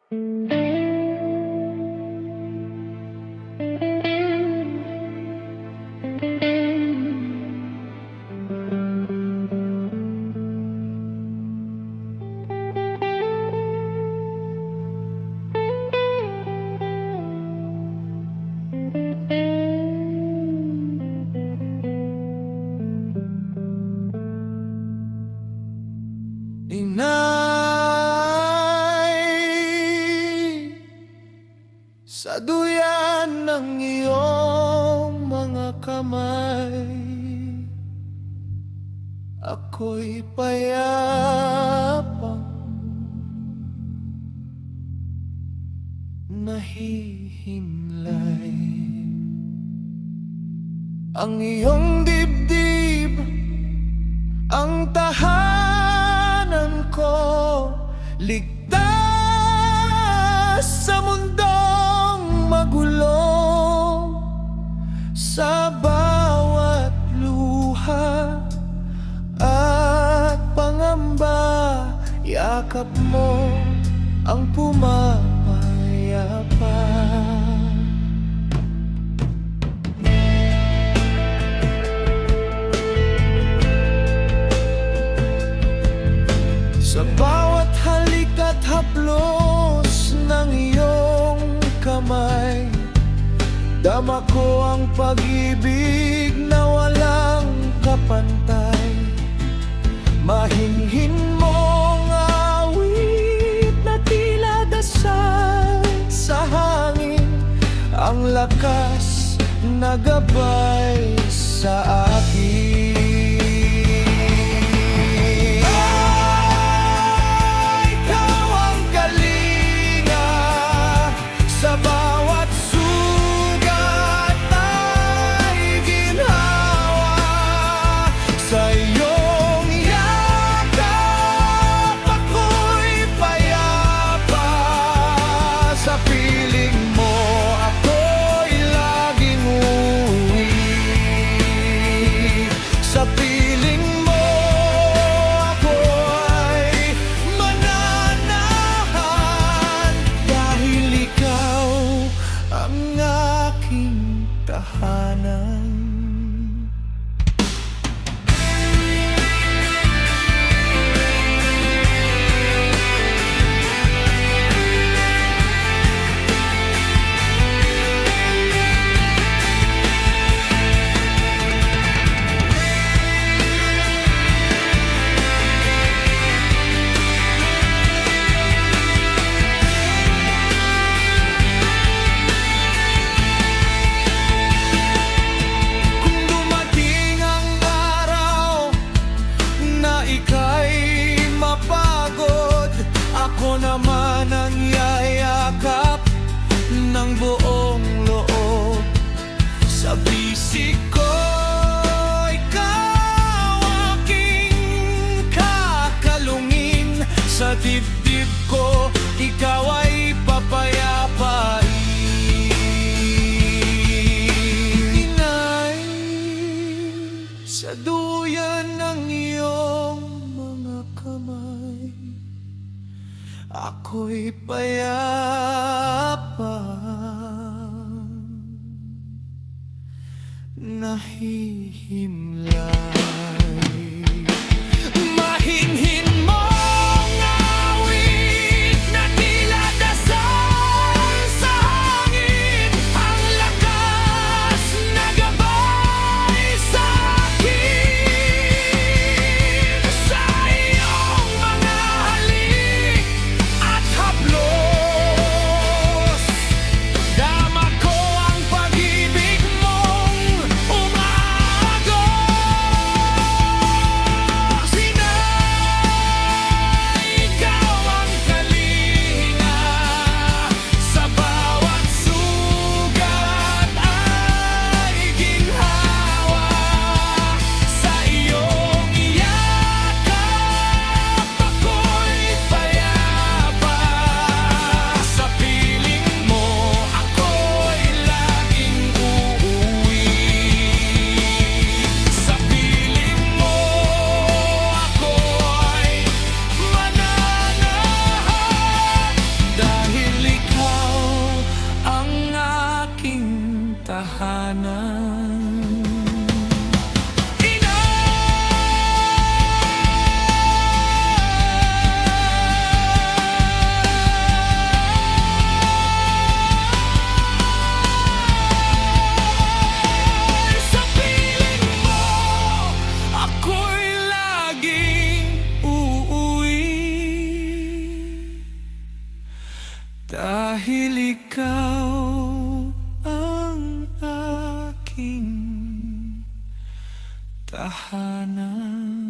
Inay, sa duyan ng iyong mga kamay, ako'y payapang nahihimlay. Ang iyong dibdib ang tahanan ko, ligtas sa mundong magulo. Sa bawat luha at pangamba, yakap mo ang pumapayapa. Sa bawat halik at haplos ng iyong kamay, dama ko ang pag-ibig na walang kapantay. Mahinhin mong awit na tila dasal sa hangin, ang lakas na gabay sa akin. Naman ang yayakap ng buong loob. Sa bisig ko, ikaw aking kakalungin. Sa dibdib ko, ikaw ay papayapain. Inay, sa duyan ng iyong mga kamay, ako'y payapang nahihimlay. Mahinhin mong awit na tila dasal sa hangin, ang lakas na gabay sa akin. Sa iyong mga halik at haplos, dama ko ang pag-ibig mong umagos. Dahil ikaw ang aking tahanan.